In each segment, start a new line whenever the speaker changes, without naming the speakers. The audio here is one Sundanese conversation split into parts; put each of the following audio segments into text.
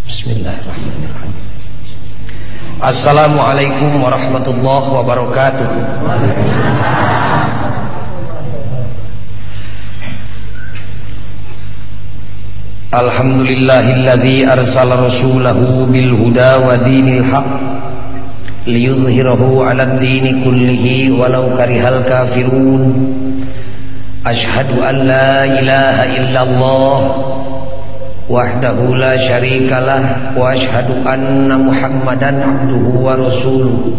Bismillahirrahmanirrahim. Assalamualaikum warahmatullahi wabarakatuh. Alhamdulillahilladzi arsala rasulahu bil huda wa dinil haq liyudhhirahu 'alad dini kullihi walau karihal kafirun. Asyhadu an la ilaha illallah wahdahu la syarikalah wa asyhadu anna Muhammadan abduhu wa rasuluh.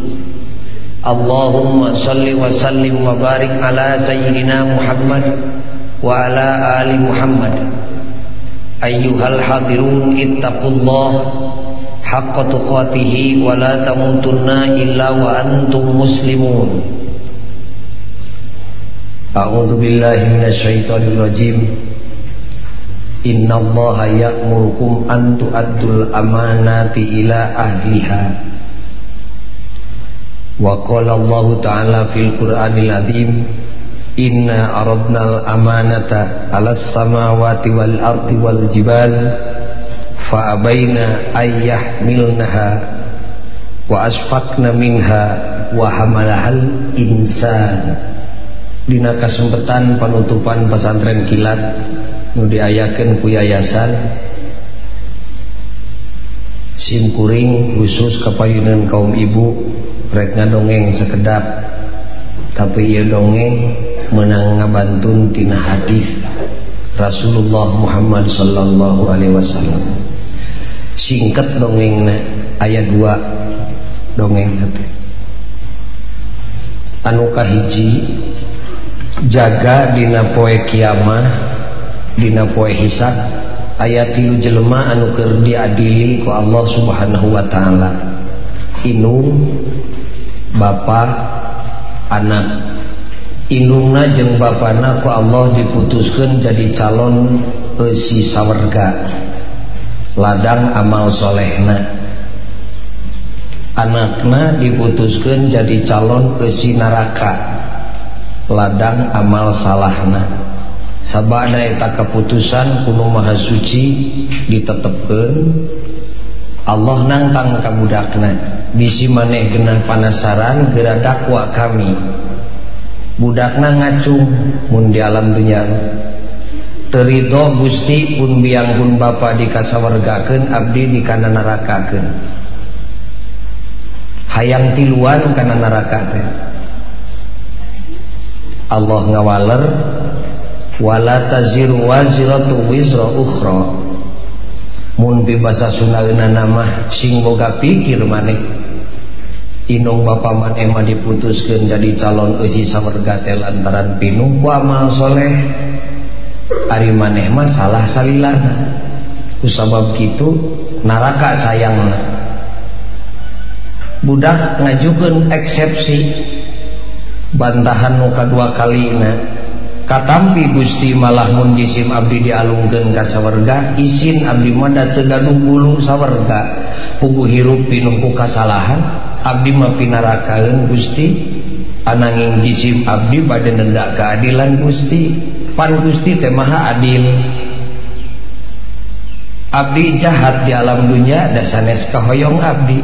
Allahumma salli wa sallim wa barik ala sayyidina Muhammad wa ala ali Muhammad. Ayyuhal hadirun ittaqullah haqqa tuqatih wa la tamutunna illa wa antum muslimun. A'udzu billahi minasy syaithanir rajim. Innallaha ya'murukum an tu'addul amanati ila ahliha. Wa qala Allah ta'ala fil Qur'anil azim, inna aradnal amanata 'alas samawati wal ardi wal jibal fa abaina ayyahmilnaha wa asfaqna minha wa hamalahal insan. Dina kasempatan penutupan pesantren kilat nu diayakeun ku yayasan simkuring khusus kapayunan kaum ibu rek ngadongeng sekedap, tapi ieu dongeng meunang ngabantun tina hadis Rasulullah Muhammad sallallahu alaihi wasallam. Singkat dongengna aya 2 dongeng teh. Anu kahiji, jaga dina poe kiamah, dina poe hisab aya 3 jelema anu keur diadili ku Allah Subhanahu wa taala. Indung, bapa, anak. Indungna jeung bapana ku Allah diputuskeun jadi calon eusi sawarga, ladang amal solehna. Anakna diputuskeun jadi calon eusi neraka, ladang amal salahna. Sabada eta keputusan kuno Maha Suci ditetepkeun, Allah nantang ka budakna, bisi maneh geunah panasaran geura dakwa kami. Budakna ngacung mun di alam dunya teu ridho Gusti pun biang pun bapa dikasawargakeun, abdi dikana narakakeun. Hayang tiluan kana neraka teh. Allah ngawaler wala taziru waziratu wizra ukhra. Mun di basa Sundaeuna mah sing boga pikir maneh. Indung bapa maneh mah diputuskeun jadi calon eusi sawarga teh lantaran pinuh ku amal soleh. Ari maneh mah salah salilana. Kusabab kitu neraka sayangna. Budak ngajukeun eksepsi, bantahan nu kadua kalina, katampi Gusti malah mun jisim abdi dialungkeun ka sawarga, isin abdi mah da teu gaduh bulu sawarga, puguh hirup pinuh ku kasalahan, abdi mah pinarakaeun Gusti, ananging jisim abdi bade nenda keadilan Gusti. Pan Gusti teh maha adil. Abdi jahat di alam dunya da sanes kahoyong abdi.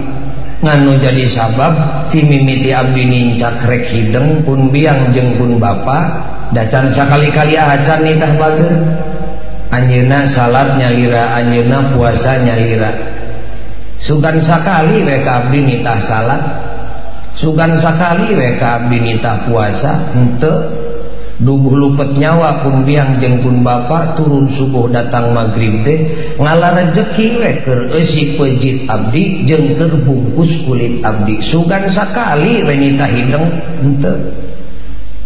Nganu jadi sabab ti mimiti abdi nincak rek hideng pun biang jeung pun bapa dacan sakali-kali acan nitah bageun. Anjeunna salat nyalira, anjeunna puasa nyalira. Sugan sakali we ka abdi nitah salat, sugan sakali we ka abdi nitah puasa, henteu. Dubuh lupet nyawa pun biang jeung pun bapa turun subuh datang maghrib teh ngalah rezeki we keur eusi pejit abdi jeung keur bungkus kulit abdi. Sugan sakali we nitah hideng henteu.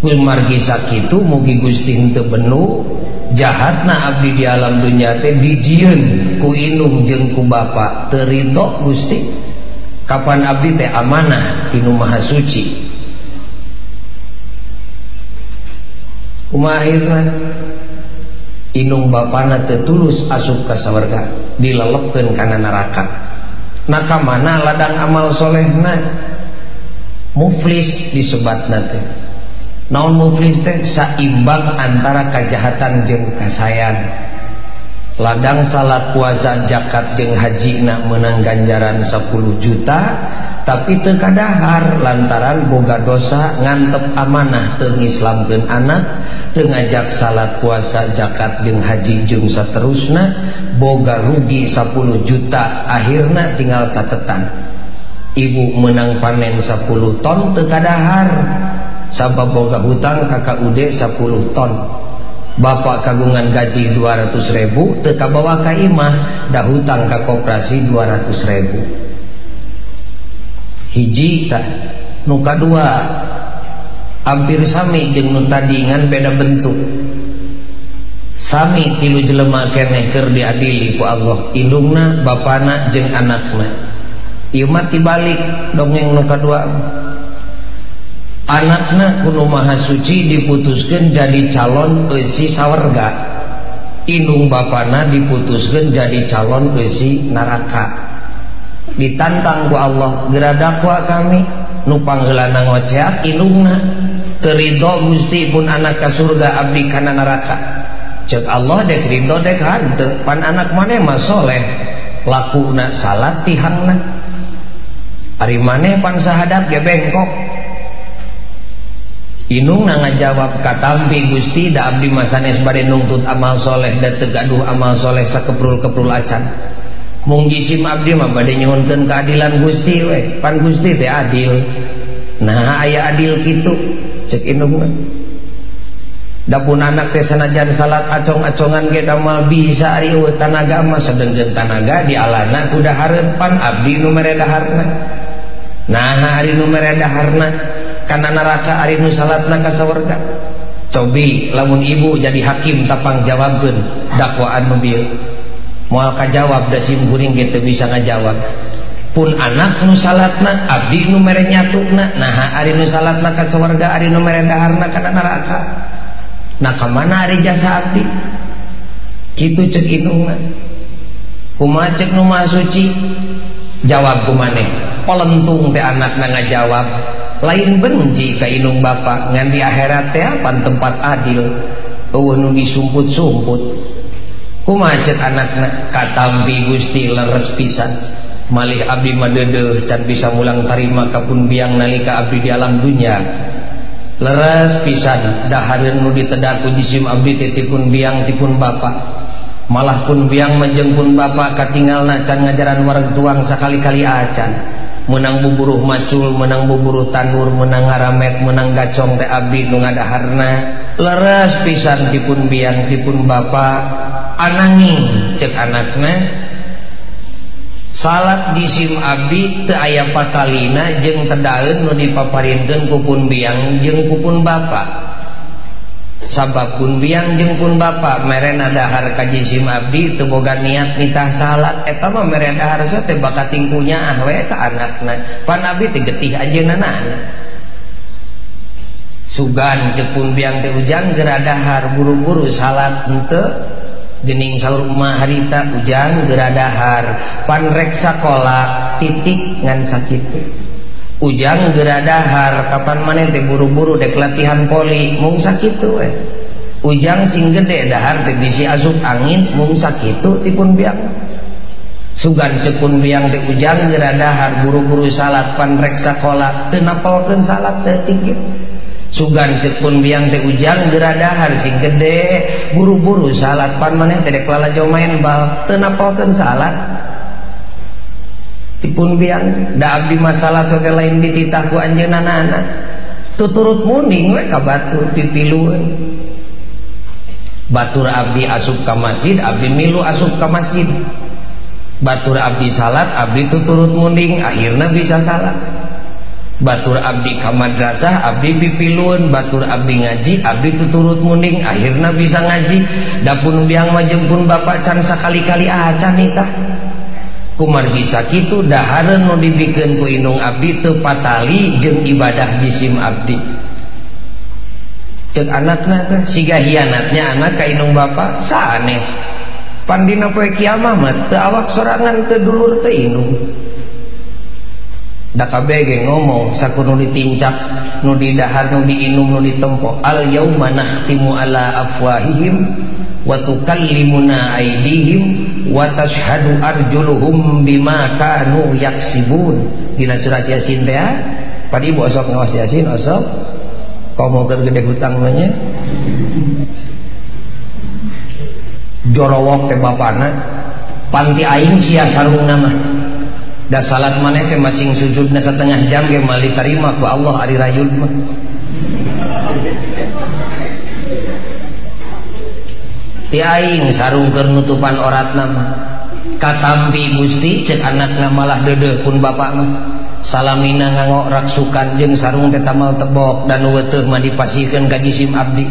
Mun margi sakitu mugi Gusti henteu benu jahatna abdi di alam dunya teh dijieun ku indung jeung ku bapa teu ridho Gusti. Kapan abdi teh amanah tinu Maha Suci. Kumahirna indung bapana teu tulus asup ka sawarga, dilelepkeun kana neraka. Nah ka mana ladang amal solehna? Muflis disebatna teh. Naon muflis teh? Saimbang antara kajahatan jeung kasayan. ladang salat puasa zakat jeung haji na menang ganjaran 10 juta tapi teu kadahar lantaran boga dosa ngantep amanah teu ngislamkeun anak teu ngajak salat puasa zakat jeung haji jeung saterusna boga rugi 10 juta akhirna tinggal catetan ibu menang panen 10 ton teu kadahar sabab boga hutang kakak ude 10 ton bapak kagungan gaji 200.000 teu kabawa ka imah da hutang ka koperasi 200.000 hiji tah nu kadua hampir sami jeung nu tadi ngan beda bentuk sami tilu jelema keneh keur diadili ku Allah indungna bapana jeung anakna ieu mah tibalik dongeng nu kadua anakna kuno maha suci diputuskeun jadi calon eusi sawarga indung bapana diputuskeun jadi calon eusi neraka ditantang ku Allah geura dakwa kami nu pangheulana ngoceak indungna teu ridho Gusti pun anak ka surga abdi kana neraka ceuk Allah dek ridho dek hanteu pan anak maneh mah soleh lakuna salat tihangna ari maneh pan sahadat ge bengkok indungna ngajawab katampi Gusti da abdi mah sanes bade nungtut amal soleh da teu gaduh amal soleh sakeprul-keprul acan mung jisim abdi mah bade nyuhunkeun keadilan Gusti we pan Gusti teh adil nah aya adil kitu ceuk indungna dapun anak teh sanajan salat acong-acongan ge damal bisa ari eueuh tanaga mah sedengkeun tanaga dialana ku dahareun pan abdi nu mere daharna nah ari nu mere daharna kana neraka ari nu salatna ka sawarga cobi lamun ibu jadi hakim tapang jawabkeun dakwaan nu bieu moal kajawab da sim kuring ge teu bisa ngajawab pun anak nu salatna abdi nu mere nyatukna nah ari nu salatna ka sawarga ari nu mere daharna kana neraka nah ka mana ari jasa abdi kitu ceuk indungna kumaha ceuk nu maha suci jawab ku maneh pelentung teh anakna ngajawab lain benci ka indung bapa ngan di akhirat teh pan tempat adil eueuh nu disumput-sumput kumaha ceuk anakna katampi Gusti leres pisan malih abdi mah deudeuh can bisa mulang tarima kapun biang nalika abdi di alam dunya leres pisan dahareun nu ditedak ku jisim abdi tipun biang tipun bapa malah pun biang majeng pun bapa katinggalna can ngajaran wareg tuang sakali-kali acan menang buburuh macul menang buburuh tanur menang ngaramet menang gacong teh abdi nu ngadaharna leres pisan tipun biang tipun bapa ananging cek anakna salat jisim abdi teu aya patalina jeung tedaeun nu dipaparinkeun ku pun biang jeung ku pun bapa sabab pun biang jeung pun bapa mere nadahar ka jisim abdi teu boga niat nitah salat eta mah mere dahar teh bakat tingkunya we ka anakna pan abdi teh getih ajeunna sugan cek pun biang teh ujang geura dahar buru-buru salat henteu gening saur mah harita ujang geura dahar pan rek sakola titik ngan sakitu ujang geura dahar kapan maneh teh buru-buru dek latihan poli mung sakitu we ujang sing gede dahar teh bisi asup angin mung sakitu tipun biang sugan cepun biang teh ujang geura dahar buru-buru salat pan rek sakola teu napalkeun salat saeutik sugan cepun biang teh ujang geura dahar sing gede buru-buru salat pan maneh teh dek lalajo main bal teu napalkeun salat tipun biang da abdi masalah soge lain dititah ku anjeunna tuturut munding we ka batur pipilueun batur abdi asup ka masjid abdi milu asup ka masjid batur abdi salat abdi tuturut munding akhirna bisa salat batur abdi ka madrasah abdi pipilueun batur abdi ngaji abdi tuturut munding akhirna bisa ngaji dapun biang mah jeung pun bapa can sakali-kali acan itah kumar bisa kitu dahareun nu dibikeun ku indung abdi teu patali jeung ibadah jisim abdi ceuk anakna teh siga hianatnya anak ka indung bapa sanes pan dina poe kiamah mah teu awak sorangan teu dulur teu indung da kabeh ge ngomong sakudu ditincak nu didahar nu diinum nu ditempo al yauma nahtimu ala afwahihim wa tukallimuna aydihim wa tashhadu arjuluhum bima kanu yaksibun. Dina surat Yasin teh padi ibu osok ngawas Yasin osok komo keur gede hutang mah nya jorowok teh bapana panti aing sia sarungna mah da salat maneh teh masing sujudna setengah jam ge mali tarima ku Allah ari rayud mah. Ti aing sarung keur nutupan oratna mah katampi Gusti ceuk anakna malah deudeuh pun bapak mah salamina nganggo raksukan jeung sarung teh tamal tebok dan weuteuh mah dipasihkeun ka jisim abdi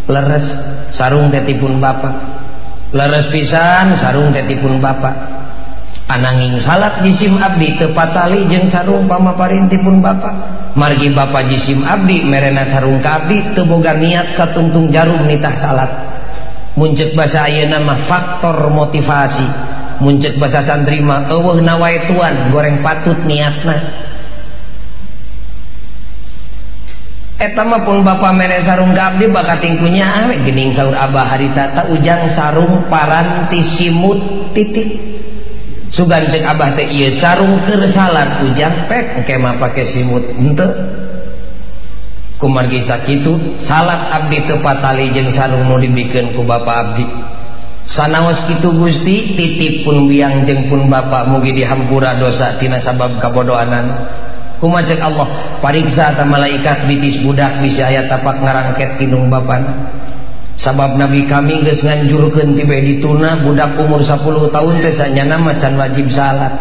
leres sarung teh tipun bapak leres pisan sarung teh tipun bapak ananging salat jisim abdi teu patali jeung sarung pamaparintipun bapak margi bapak jisim abdi merena sarung ka abdi teu boga niat katungtung jarum nitah salat. Muncul bahasa ayeuna mah faktor motivasi, muncul bahasa santri mah eueuhna wae tuan goreng patut niatna. Eta mah pun bapa mere sarung ka abdi bakat tingkunya awe geuning saur abah harita ta ujang sarung paranti simut titik. Sugan ceuk abah teh ieu sarung keur salat ujang pek engke mah pake simut henteu. Kumargi sakitu salat abdi teu patali jeung sarung nu dibikeun ku bapa abdi. Sanaos kitu Gusti titip pun biang jeung pun bapa mugi dihampura dosa tina sabab kabodohanan. Kumaha ceuk Allah pariksa ta malaikat bitis budak bisa aya tapak ngarangket kinung bapana. Sabab Nabi kami geus nganjurkeun ti bae dituna budak umur 10 tahun teh sanyana macan wajib salat.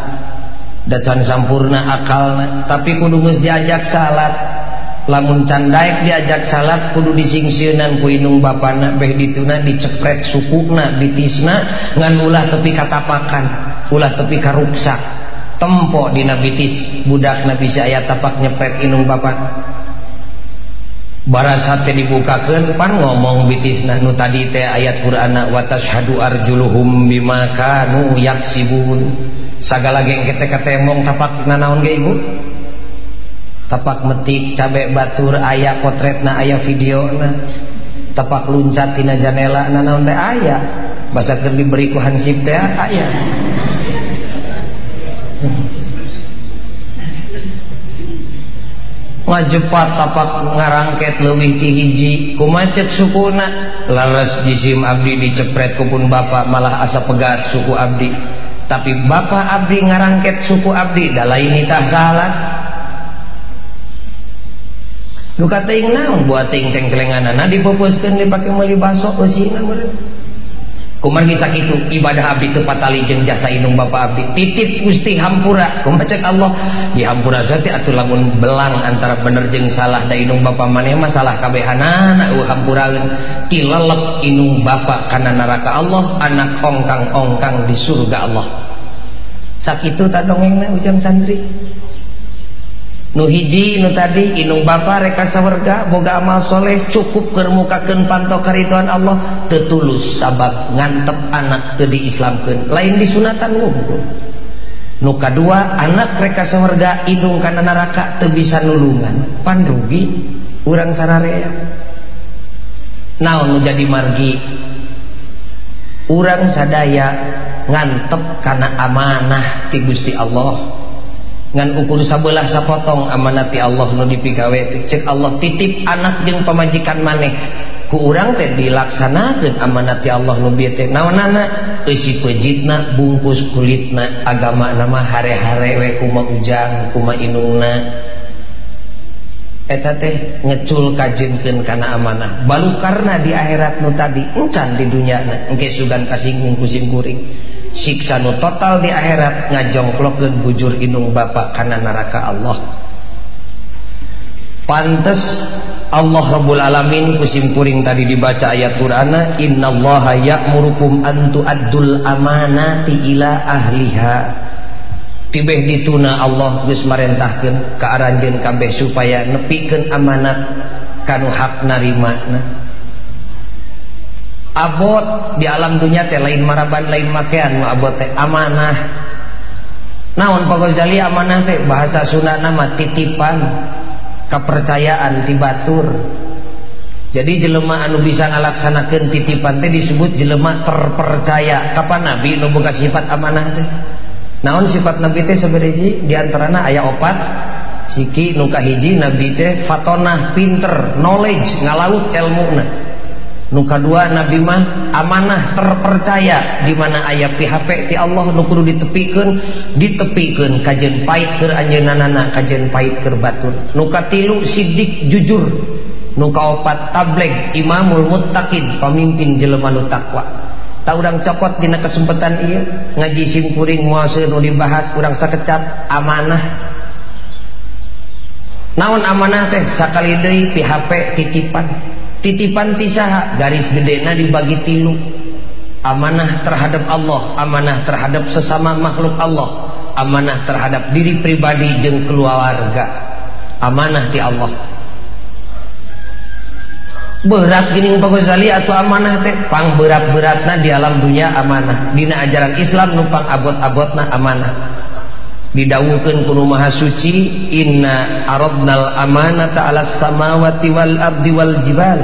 Da can sampurna akalna tapi kudu geus diajak salat. Lamun candaek diajak salat kudu disingseunan ku indung bapana beh dituna dicepret sukukna bitisna ngan ulah tepi katapakan ulah tepi ka ruksak tempo dina bitis budakna bisa aya tapak nyepret indung bapana barasa teh dibukakeun pan ngomong bitisna nu tadi teh ayat Qur'ana wa tashhadu arjuluhum bima kanu yaksibun sagala geng teh temong tapak nanaon ge ibu tapak metik cabe batur aya potretna aya videona tapak luncat tina janela nanaon teh aya basa keur diberi ku hansip teh aya ngajepat tapak ngarangket leuwih ti hiji kumaha ceuk sukuna laras jisim abdi dicepret ku pun bapa malah asa pegat suku abdi tapi bapa abdi ngarangket suku abdi da lain nitah salat. Duka teuing naon buat teuing cengkelenganana dipepeuskeun dipake meuli baso eusina meureun. Kumargi sakitu ibadah abdi teu patali jeung jasa indung bapa abdi. Titip Gusti hampura. Kumaha ceuk Allah dihampura teh atuh lamun belang antara bener jeung salah da indung bapa maneh mah salah kabehanana hampuraeun. Tilelep indung bapa kana neraka Allah, anak ongkang-ongkang di surga Allah. Sakitu ta dongengna ujang santri. Nu hiji nu tadi indung bapa reka sawarga boga amal soleh cukup keur mukakeun panto karituan Allah teu tulus sabab ngantep anak teu diislamkeun lain disunatan wungkul. Nu kadua anak reka sawarga indung kana neraka teu bisa nulungan pan rugi urang sararea. Naon nu jadi margi urang sadaya ngantep kana amanah ti Gusti Allah ngan ukur sabelah sapotong amanat ti Allah nu dipigawe ceuk Allah titip anak jeung pamajikan maneh ku urang teh dilaksanakeun amanat ti Allah nu bieu teh naonana eusi peujitna bungkus kulitna agama nama hare-hare we kumaha ujang kumaha inungna eta teh ngecul kajengkeun kana amanah balukarna di akhirat nu tadi encan di dunyana engke sugan kasinggung kusim kuring siksa nu total di akhirat ngajongklokeun bujur indung bapa kana neraka Allah. Pantes Allah Rabbul Alamin kusim kuring tadi dibaca ayat Qur'ana innallaha ya'murukum an tu'addul amanati ila ahliha. Tibeh dituna Allah geus marentahkeun ka aranjeun kabeh supaya nepikeun amanat kanu hak narimana. Abot di alam dunia teh lain maraban lain makean mah abot teh amanah. Naon Pak Ghazali amanah teh bahasa Sunda nama titipan kepercayaan ti batur. Jadi jelema anu bisa ngalaksanakeun titipan teh disebut jelema terpercaya. Kapan Nabi nu boga sifat amanah teh? Naon sifat Nabi teh sabaraha? Di antarana aya 4. Siki nu kahiji Nabi teh fatonah, pinter, knowledge, ngalaut ilmuna. Nu kadua Nabi mah amanah, terpercaya, di mana aya PHP ti Allah nu kudu ditepikeun kajeun pait keur anjeunanana, kajeun pait keur batur. Nu katilu sidik, jujur. Nu kaopat tabligh, imamul muttaqin, pamimpin jelema nu takwa. Ta urang cokot dina kesempatan ieu ngaji simkuring moal nu dibahas urang sakecap amanah. Naon amanah teh? Sakali deui PHP titipan. Titipan ti saha? Garis gedena dibagi 3. Amanah terhadap Allah, amanah terhadap sesama makhluk Allah, amanah terhadap diri pribadi jeung keluarga. Amanah ti Allah. Berat gini Pak Ghazali atau amanah teh? Pang berat-beratna di alam dunia amanah. Dina ajaran Islam numpang abot-abotna amanah. Didawuhkeun ku Nu Maha Suci, inna aradnal amanata 'alas samawati wal ardi wal jibal.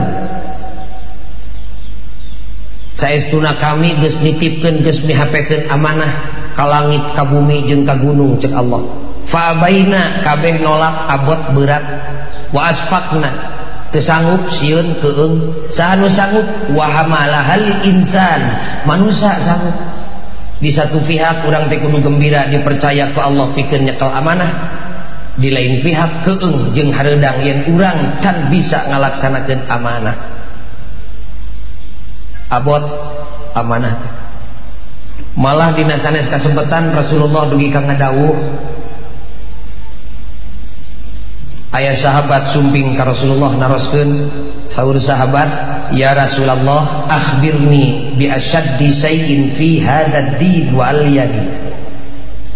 Saestuna kami geus nitipkeun, geus mihapekeun amanah ka langit, ka bumi jeung ka gunung cek Allah. Fa abaina, kabeh nolak, abot berat. Wa asfaqna, teu sanggup sieun keung. Saha nu sanggup? Wa hamalahal insan, manusia sanggup. Di satu pihak urang teh kudu gembira dipercaya ku Allah pikeun nyekel amanah, di lain pihak keung jeung hareudang yen urang can bisa ngalaksanakeun amanah. Abot amanah. Malah dina sanes kasempetan Rasulullah dugi ka ngadawuh, aya sahabat sumping ka Rasulullah naroskeun, saur sahabat, ya Rasulullah akhbirni bi asyaddi shay'in fi hadzal din wa al-yadi.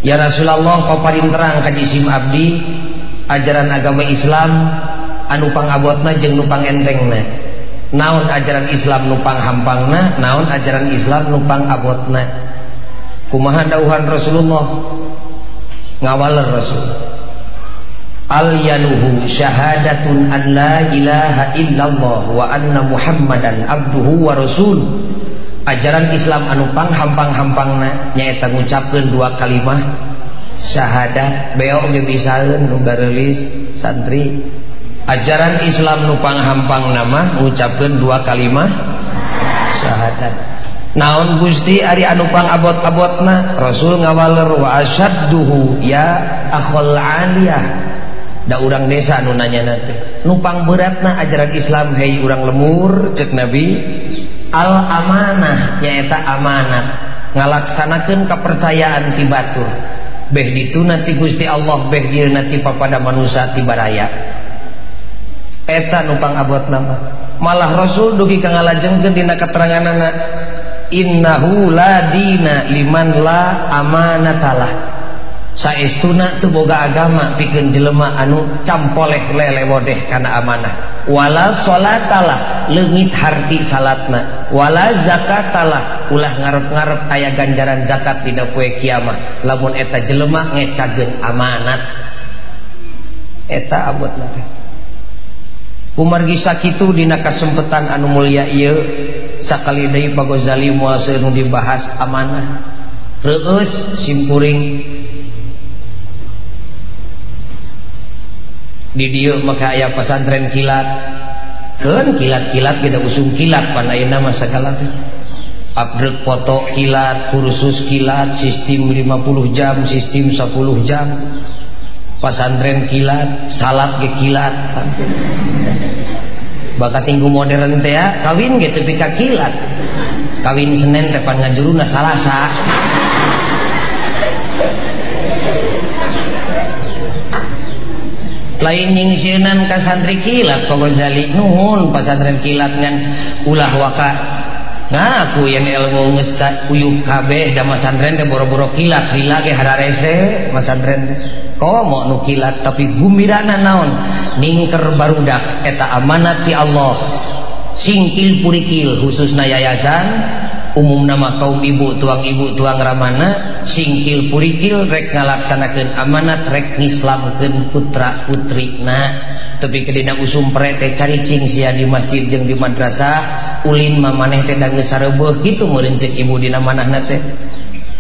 Ya Rasulullah paparin terang ka jisim abdi ajaran agama Islam anu pangabotna jeung nu pangentengna. Naon ajaran Islam nu panghampangna, naon ajaran Islam nu pangabotna. Kumaha dawuhan Rasulullah? Ngawaler Rasul, al-yanuhu syahadatun an la ilaha illallah wa anna muhammadan abduhu wa rasul. Ajaran Islam anu panghampang-hampangna nyaeta ngucapkeun 2 kalimah syahadat. Beo ge bisaeun nu gareulis santri. Ajaran Islam nu panghampang nama ngucapkeun 2 kalimah syahadat. Naon Gusti ari anu pangabot-abotna? Rasul ngawaler, wa asyadduhu ya akhul aliyah. Da urang desa anu nanya teh, nu pangberatna ajaran Islam hei urang lemur cek Nabi, al amanah nyaeta amanat, ngalaksanakeun kepercayaan ti batur. Beh ditu nanti Gusti Allah, beh dieu nanti papada manusia ti baraya. Eta nu pangabotna mah. Malah Rasul dugi ka ngalajengkeun dina keteranganana, innahu la dina liman la amanatalah. Saestuna teu boga agama pikeun jelema anu campoleh lelewodeh kana amanah. Wala sholatalah, leungit harti salatna. Wala zakatalah, ulah ngarep-ngarep aya ganjaran zakat dina poe kiamat lamun eta jelema ngecageun amanat. Eta abotna teh. Kumargi sakitu dina kasempetan anu mulia ieu sakali deui Pak Ghazali moal nu dibahas amanah. Reueus simkuring di dieu maka aya pesantren kilat. Keun kilat-kilat kita usung kilat pan ayeuna mah sagala teh. Upgrade foto kilat, kursus kilat, sistem 50 jam, sistem 10 jam. Pesantren kilat, salat ge kilat. Bakat tinggu modern teh kawin ge teu pika kilat. Kawin Senin teh pan ngajuruna Salasa. Lain nyingsieunan ka santri kilat Pak Ghazali, nuhun pesantren kilat ngan ulah waka ngaku yen ilmu geus uyuh kabeh da pesantren teh boro-boro kilat, lila ge hararese pesantren teh. Komo nu kilat tapi gumbirana naon? Ningker barudak eta amanat ti Allah. Singkil purikil khususna yayasan umum nama kaum ibu tuang ramana, singkil purikil rek ngalaksanakeun amanat, rek ngislamkeun putra putrina. tapi kedina usum pere teh caricing sia di masjid jeung di madrasah ulin mah maneh teh da geus sareubeuh kitu meureun ceuk ibu dina manahna teh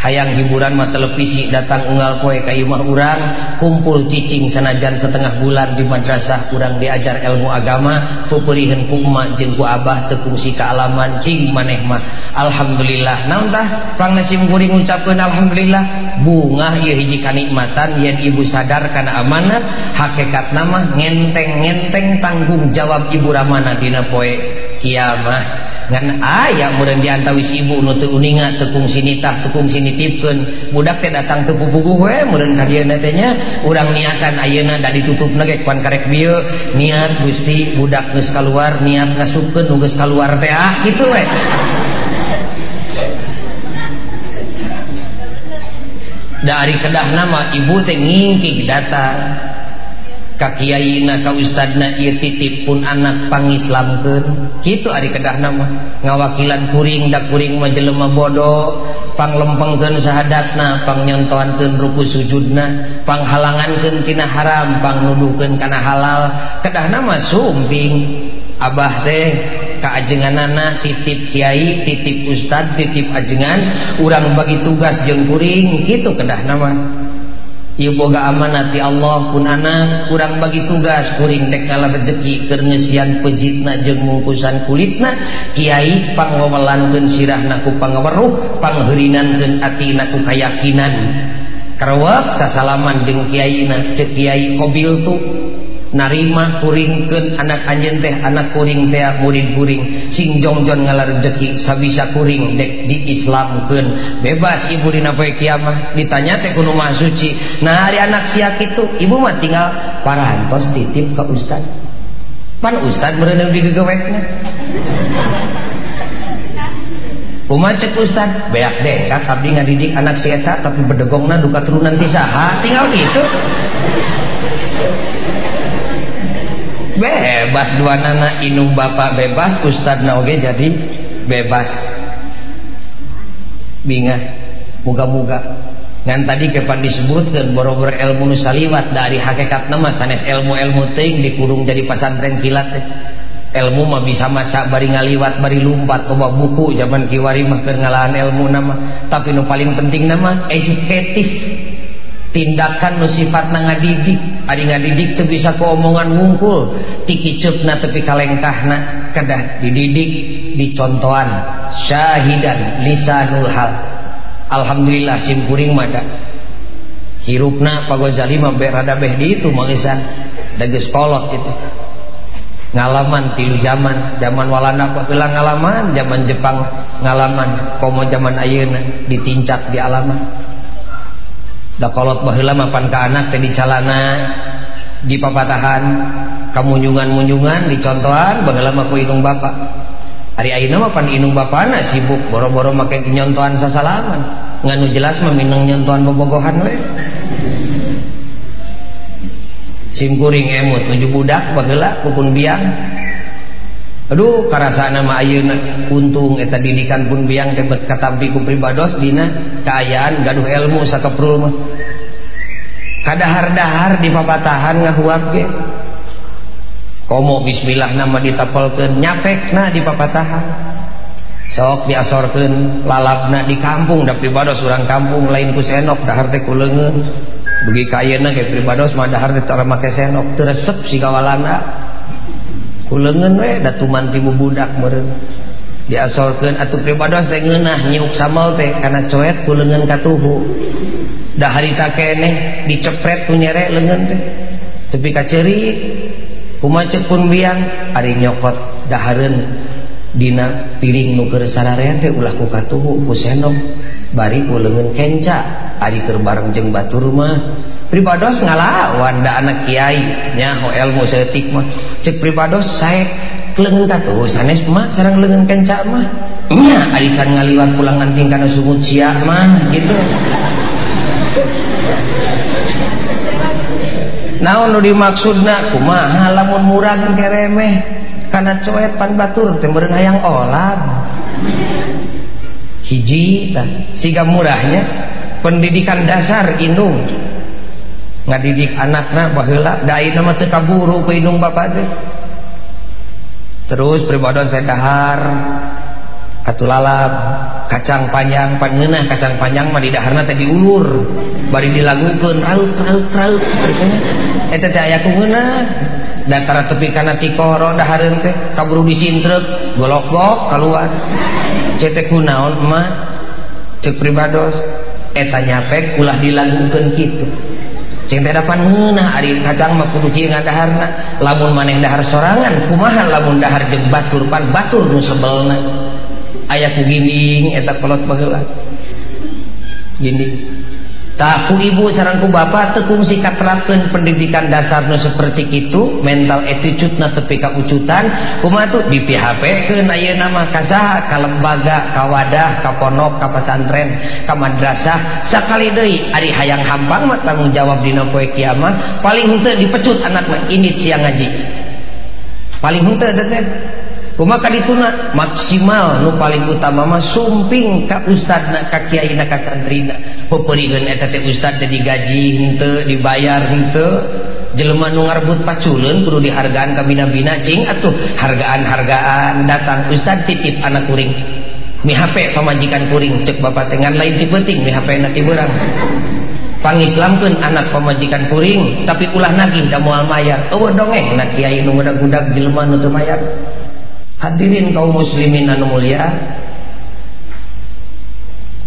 hayang hiburan mah televisi datang unggal poe ka imah urang kumpul cicing sanajan setengah bulan di madrasah urang diajar ilmu agama pupeurieun ku emak jeung ku abah teu kungsi kaalaman cing maneh mah alhamdulillah naon tah pangna sim kuring ngucapkeun alhamdulillah bunga ieu hiji kanikmatan yen ibu sadar kana amanat hakikatna mah ngenteng-ngenteng tanggung jawab ibu ramana dina poe kiamah ngan aya meureun diantawis ibu nu teu uninga teu kungsi nitah teu kungsi nitipkeun budak teh datang teu pupuguh we meureun ka dieu teh nya urang niatan ayeuna da ditutupna ge kuan karek bieu niat Gusti budak geus kaluar niat ngasupkeun nu geus kaluar teh kitu we da ari kedahna mah ibu teh ngingkig datang ka kiyaina ka ustadna ieu titip pun anak pangislamkeun kitu ari kedahna mah ngawakilan kuring da kuring mah jelema bodoh panglempengkeun sahadatna pangnyontoankeun ruku sujudna panghalangankeun tina haram pangnuduhkeun kana halal kedahna mah sumping abah teh kaajenganana titip kiai titip ustad titip ajengan urang bagi tugas jeung kuring kitu kedahna mah ieu boga amanat ti Allah pun anak kurang bagi tugas kuring dek ngala rezeki keur ngeusian pejitna jeung mungkusan kulitna kiai pangwawalankeun sirahna ku pangaweruh pangheurinankeun atina ku kayakinan karewek sasalaman jeung kiaina ceuk kiai qabil tu narima kuringkeun anak anjeun teh anak kuring teh murid kuring sing jongjon ngala rezeki sabisa kuring dek diislamkeun bebas ibu dina poe kiamah ditanya teh ku nu maha suci nah ari anak sia kitu ibu mah tinggal parantos titip ka ustad pan ustad meureun digegewekna kumaha ceuk ustad beak dekat abdi ngadidik anak si eta tapi bedegongna duka turunan ti saha tinggal kitu bebas dua nana inung bapak bebas ustadna oge jadi bebas bingah muga-muga ngan tadi kepan disebutkeun boro-boro ilmu nu saliwat dari hakikatna mah sanes ilmu-ilmu teuing dikurung jadi pasantren kilat teh ilmu mah bisa maca bari ngaliwat bari lumpat loba buku zaman kiwari mah keur ngalahan ilmu nama tapi nu paling penting nama edukatif tindakan nu sifatna ngadidik ari ngadidik teu bisa ku omongan ngungkul ti kiceupna tepi kalengkahna kedah dididik dicontohan syahidan lisanul hal alhamdulillah sim kuring mah da hirupna Pak Ghazali mah rada beh di itu mah geus da geus kolot itu ngalaman tilu zaman walanda baheula ngalaman zaman Jepang ngalaman komo zaman ayeuna ditincak di alaman da kolot baheula mapan ka anak teh di calana di papatahan kamunjungan-munjungan dicontohan baheula mah ku indung bapak ari ayeuna mah pan indung bapana sibuk boro-boro make nyontohan sasalaman nganu jelas mah mineng nyontohan bobogohan we sim kuring emut nuju budak baheula pupun biang aduh karasana mah ayeuna untung eta didikan pun biang teh bet katampi ku pribados dina kaayaan gaduh ilmu sakeprul mah kadahar-dahar di papatahan ngahuap ge komo bismillah nama ditapelkeun nyapekna di papatahan sok diasorkeun lalapna di kampung da pribados urang kampung lain ku senok dahar teh ku leungeun dugi ka ayeuna ge pribados mah dahar teh cara make senok teu resep siga walanda kulengan we datuman tibu budak meureun diasorkeun atuh pribados teh ngeunah nyiuk samal teh kana coet kulengan katuhu da harita keneh dicepret ku nyere leungeun teh tepi ka ceurik kumaha ceuk pun biang ari nyokot dahareun dina piring nu keur sararea teh ulah ku katuhu ku senok bari ku leungeun kenca ari keur bareng jeung batur mah pribados ngalawan da anak kiai nya ho ilmu seutik mah cek pribados saek leungeun katuh sanes mah sareng leungeun kenca mah nya ari can ngaliwat pulang anting kana sumut sia mah gitu naon nu dimaksudna kumaha lamun murah teh remeh kana coet pan batur teh meureun hayang olah hiji tah siga murahnya pendidikan dasar indung ngadidik anakna baheula da ayeuna mah teu kaburu ku indung bapa teh. Terus pribadon saya dahar katulalab kacang panjang pan ngeunah kacang panjang mah di daharna teh diulur bari dilagukeun raut eta teh aya ku ngeunah datara tepi kana tikoro dahareun teh kaburu disintreuk golok-golok keluar cetek kunaon emak ceuk pribados eta nyapek ulah dilagukeun kitu cing teh dapan ngeunah ari kacang mah kudu kieu ngadaharna lamun maneh dahar sorangan kumaha lamun dahar jeung batur pan batur nu sebelna aya ku ginding eta kolot baheula ginding tak ku ibu sareng ku bapak teu kungsi katerapkeun pendidikan dasar nu seperti kitu mental attitude na tepi ka ucutan kumaha tuh di PHP-keun ayeuna mah ka saha ka lembaga ka wadah ka pondok ka pesantren ka madrasah sakali deui ari hayang hampang mah tanggung jawab dina poe kiamat paling henteu dipecut anak mah init siang ngaji paling henteu teh kumaha kadituna maksimal nu paling utama mah sumping ka ustadna ka kiaina ka santrina peupeurieun eta teh ustad teh digaji henteu dibayar henteu jelema nu ngarebut paculeun kudu dihargaan ka bina-bina cing atuh hargaan-hargaan datang ustad titip anak kuring mi HP pamajikan kuring ceuk bapak teh ngan lain ti peuting mi HP-na ti beurang pangislamkeun anak pamajikan kuring tapi ulah nagih da moal mayar eueuh dongeng na kiai nu ngudag-udag jelema nu teu mayar. Hadirin kaum muslimin anu mulia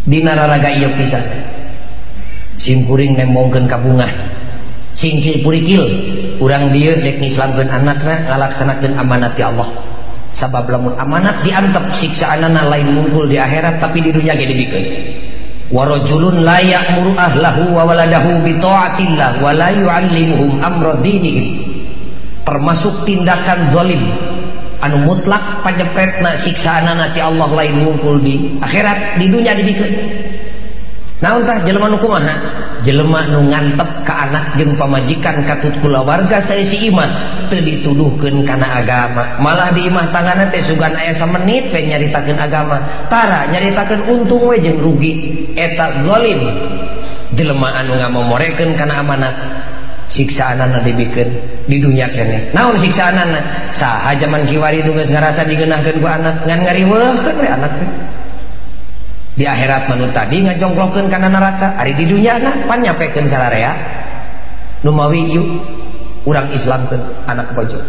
dina raraga ieu pisan sim kuring nembongkeun ka bungah sing purikil urang dieu dek ngislamkeun anakna ngalaksanakeun amanat ti Allah sabab lamun amanat diantep siksaanana lain muncul di akhirat tapi di dunya ge dibikeun wa rajulun la ya'muru ahlahu wa waladahu bi ta'atillah wa la yu'allimuhum amra dinihim termasuk tindakan zalim anu mutlak panyepretna siksaanana ti Allah lain ngumpul di akhirat di dunya dibikeun naon tah jelema nu kumaha jelema nu ngantep ka anak jeung pamajikan katut kulawarga saeusi imah teu dituduhkeun kana agama malah di imah tanganna teh sugan aya samenit we nyaritakeun agama tara nyaritakeun untung we jeung rugi eta zalim jelema anu ngamomorekeun kana amanat siksaanana dibikeun di dunya keneh naon siksaanana saha zaman kiwari nu geus ngarasa digeunahkeun ku anak ngan ngariweuhkeun we anak teh di akhirat manu tadi ngajongklokeun kana neraka ari di dunya na pan nyapekeun sararea nu mawi ieu urang islamkeun anak bojo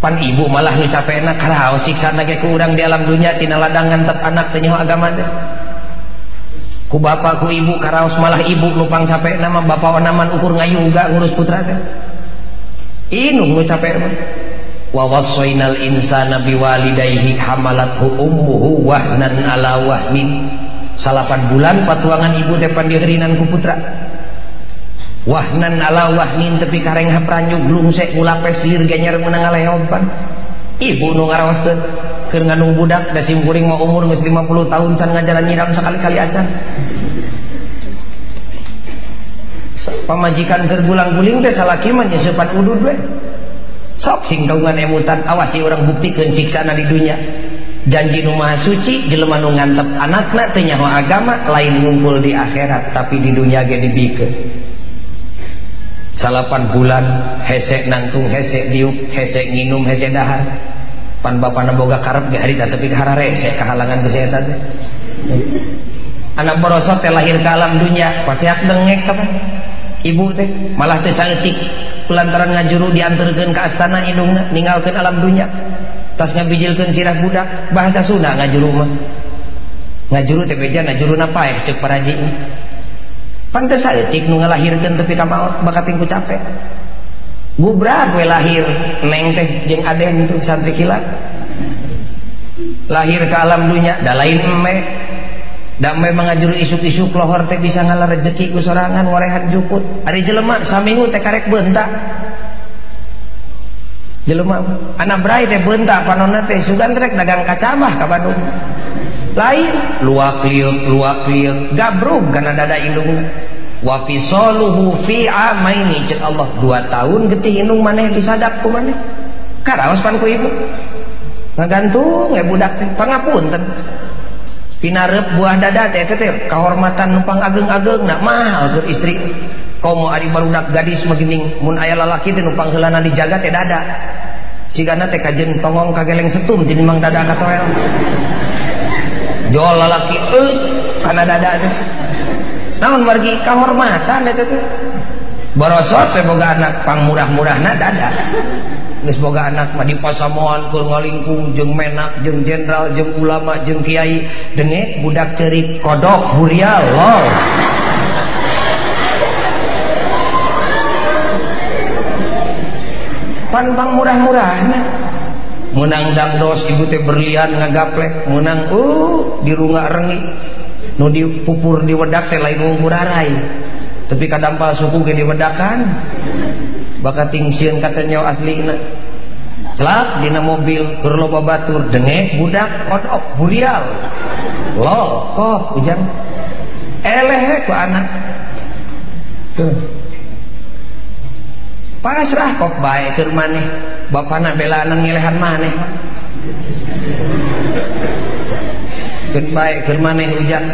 pan ibu malah nu capena karaos siksana ge ku urang di alam dunya tina ladang ngantep anak teh nyaho agama teh ku bapak ku ibu karaos malah ibu nupang capek nama bapak wanaman ukur ngayuga ngurus putra teh inu nu capek mah wa wassainal insana biwalidayhi hamalathu ummuhu wahnan ala wahnin 8 bulan patuangan ibu teh pandiheurinan ku putra wahnan ala wahnin tepi kareng hapranjug lungsek ulapes lir ge nyareng meunang ngaleopan ibu nu ngaraoskeun keur ngandung budak da sim kuring mah umur geus 50 tahun can ngajaran nyiram sakali-kali acan pamajikan keur gulang-guling teh salaki mah nyeusepan udud we sok sing kaungan emutan awas si urang buktikeun siksana di dunya janji nu maha suci jelema nu ngantep anakna teu nyaho agama lain ngumpul di akhirat tapi di dunya ge dibikeun 8 bulan hese nangtung hese diuk hese nginum hese dahar pan bapana boga karep ge harita tapi harare sek kahalangan ku eta teh anak borosot teh lahir ka alam dunya pasiak dengek apa ibu teh malah teh saeutik kulantaran ngajuru dianterkeun ka astana indungna ninggalkeun alam dunya tas ngabijilkeun sirah budak bahasa Sunda ngajuru mah ngajuru teh beja ngajuru napaek ceuk paraji pan teh saeutik nu ngalahirkeun tepi ka maot bakating ku capek gubrak we lahir neng teh jeung aden tuh santri kilat lahir ke alam dunya da lain emme da emme mangajuru isuk-isuk lohor teh bisa ngalah rezeki ku sorangan warehan jukut ari jelema saminggu teh karek beuntak jelema anak brai teh beuntak panonna teh sugan rek dagang kacamah ka Bandung lain luak liuk gabrug kana dada indungna wa fisaluhu fi amaini cek Allah 2 tahun getih indung maneh disadap ku maneh karaos pan ku ibu ngagantung we budak teh pangapunten pinareup buah dada teh teh kehormatan numpang ageng-ageng nak mahal keur istri komo ari barudak gadis magining mun aya lalaki teh nu pangheulana dijaga teh dada sigana teh kajeun tongong kageleng setum tinimbang dada katoel jual lalaki kana dada teh naon margi kahormatan eta teh borosot teh boga anak pangmurah-murahna dada geus boga anak mah dipasamoan keur ngalingkung jeung menak jeung jenderal jeung ulama jeung kiai denge budak ceurik kodok burial lol pan bang murah-murahna menang dangdos ibu teh berlian ngagaplek menang dirunga rengi nu dipupur di wedak teh lain wungkur arai tapi kadampal suku ge diwedakan baka tingsieun katanya aslina celak dina mobil keur loba batur denge budak kodok burial lol kok ujang eleh ku anak tuh pasrah kok bae keur maneh bapana belaan ngilehan maneh keur bae keur maneh ujang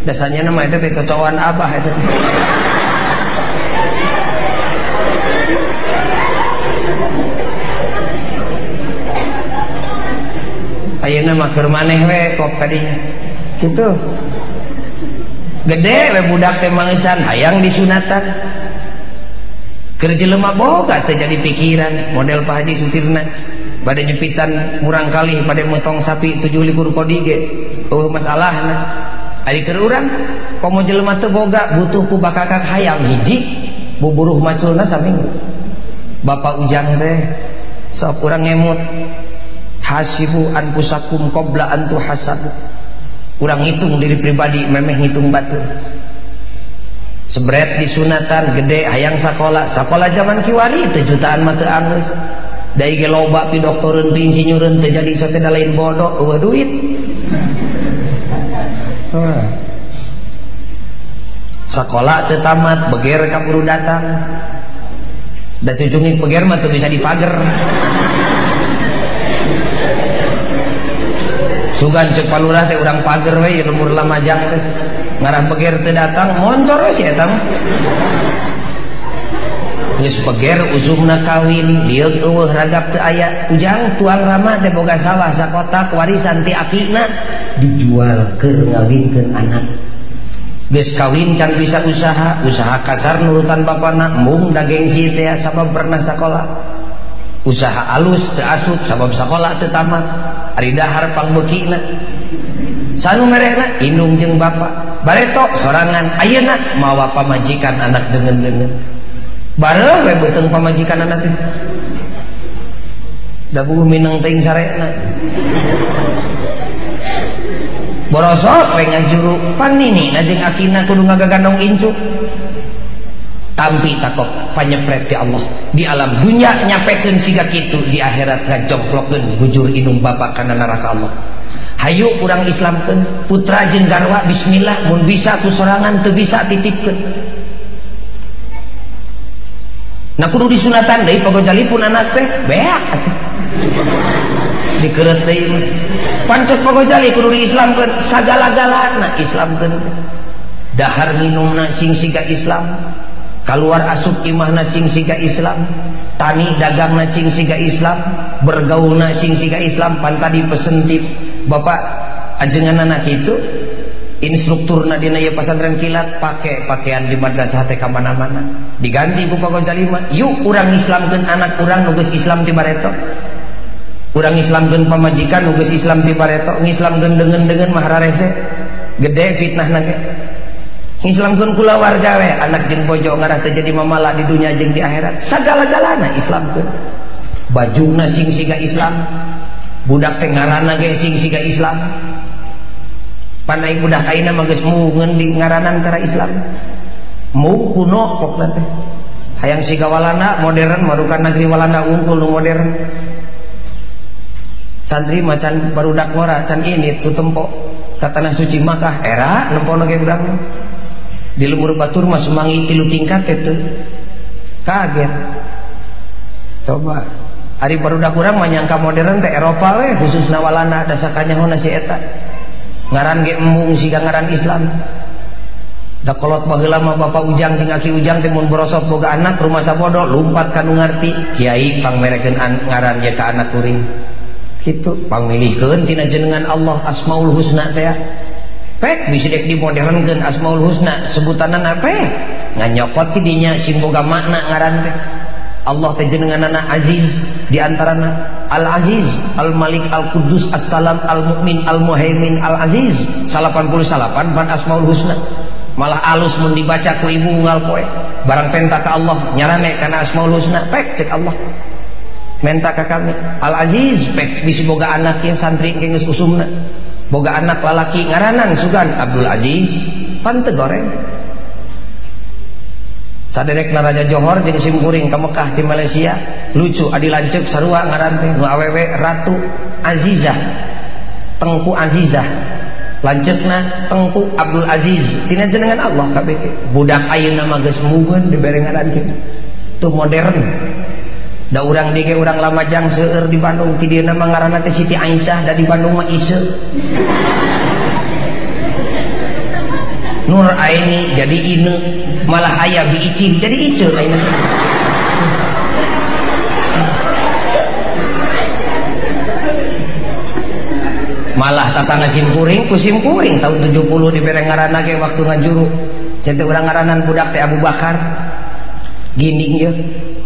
dasarnya nama itu teh cocokan abah itu ayeuna mah keur maneh we kok kadinya kitu gede we budak teh mangisan hayang disunatan keur jelema boga teh jadi pikiran model Pak Haji Sutirna bade nyepitan murang kali bade motong sapi 7 likur kodi ge masalahna ari keur urang komo jelema teu boga butuh ku bakakak hayam hiji buburuh maculna saminggu Bapak Ujang teh sok urang ngemut hasibu anfusakum qabla an tuhasabu urang ngitung diri pribadi memeh ngitung batur sebret disunatan gede hayang sakola zaman kiwari teh jutaan mah teu anggeus dai ge loba pi doktoreun pi insinyureun teh jadi sote da lain bodoh eueuh duit sakola teu tamat beger ka buru datang da cucungin beger mah teu bisa dipager sugan ceuk palurah teh urang pager we ye umur lamajang teh ngarah beger teu datang moncor we si eta geus beger usumna kawin dieug eueuh ragap teu aya ujang tuang rama teh boga sawah sakotak warisan ti akina dijual keur ngawinkeun anak geus kawin can bisa usaha kasar nurutan bapana mung da gengsi teh sabab pernah sakola usaha alus teu asup sabab sakola teu tamat ari dahar pangbeukina sanu merehna indung jeung bapa bareto sorangan ayeuna mawa pamajikan anak deungeun-deungeun bareuh we beuteung pamajikan anak teh da butuh mineng teuing sarena borosot we ngajuru panini na jeung akina kudu ngagagandong incu tampi takok panyepret ti Allah di alam dunya nyapekeun siga kitu di akhirat ngajongklokkeun bujur indung bapa kana neraka Allah hayu urang islamkeun putra jeung garwa bismillah mun bisa ku sorangan teu bisa titipkeun na kudu disunatan deui pagojalipun anak teh beak atuh dikeureut deui pancet pagojali kudu diislamkeun sagala-galana islamkeun dahar nginumna sing siga Islam keluar asup imahna sing siga Islam tani dagangna sing siga Islam bergaulna sing siga Islam pan tadi pesen tip bapak ajenganna kitu instrukturna dina ieu pasantren kilat pake pakaian di madrasah teh ka mana-mana diganti ku pagojali mah yuk urang islamkeun anak urang nu geus Islam ti bareto urang islamkeun pamajikan nu geus Islam ti bareto ngislamkeun deungeun-deungeun mah rarese gede fitnahna ge ngislamkeun kulawarga we anak jeung bojo ngarah teu jadi mamala di dunia jeung di akhirat sagala-galana islamkeun bajuna sing siga Islam budak teh ngaranna ge sing siga Islam panai budak ayeuna mah geus mueun di ngaranan kara Islam mu kuno pokna teh hayang siga Walanda modern marukan negeri Walanda unggul nu modern santri macan barudak ngora can ini tu tempo ka tanah suci Makkah era nempono ge urang di lemur batur mah semangi 3 tingkat itu kaget coba hari barudak urang mah nyangka modern teh Eropa we khususna Walanda da sakanyahona si eta ngaran ge embung siga ngaran Islam da kolot baheula mah Bapak Ujang jeung Aki Ujang teh mun borosot boga anak rumah sabodo lumpat kanu ngarti kiai pangmerekeun ngaran ye ka anak kuring kitu pamilihkeun tina jenengan Allah Asmaul Husna teh pek bisa dek dimodernkeun Asmaul Husna sebutanana apa nganyokot ti dinya sing boga makna ngaran teh Allah teh jenenganana Aziz diantarana Al-Aziz Al-Malik Al-Quddus As-Salam Al-Mu'min Al-Muhaimin Al-Aziz 88 ban Asmaul Husna malah alus mun dibaca ku ibu unggal poe barang penta ka Allah nyarane kana Asmaul Husna pek cek Allah menta ka kami Al-Aziz pek bisi boga anak yang santri geus usumna boga anak lalaki ngaranan sugan Abdul Aziz pan teu goreng saderek Raja Johor jeung simkuring ka Mekah di Malaysia lucu adi lanceuk sarua ngaran teh nu awewe Ratu Azizah Tengku Azizah lanceukna Tengku Abdul Aziz tina jenengan Allah kabeh budak ayeuna mah geus mugeun dibere ngaran kitu tuh modern da urang dige urang Lamajang seueur di Bandung ti dieu mah ngaranna teh Siti Aisyah da di Bandung mah Iseu Nur Aini jadi Ine malah aya bi Icing jadi Ice ayeuna malah tatangga simkuring ku simkuring tahun 70 dibere ngaranna ge waktu ngajuru cenah urang ngaranan budak teh Abu Bakar ginding ye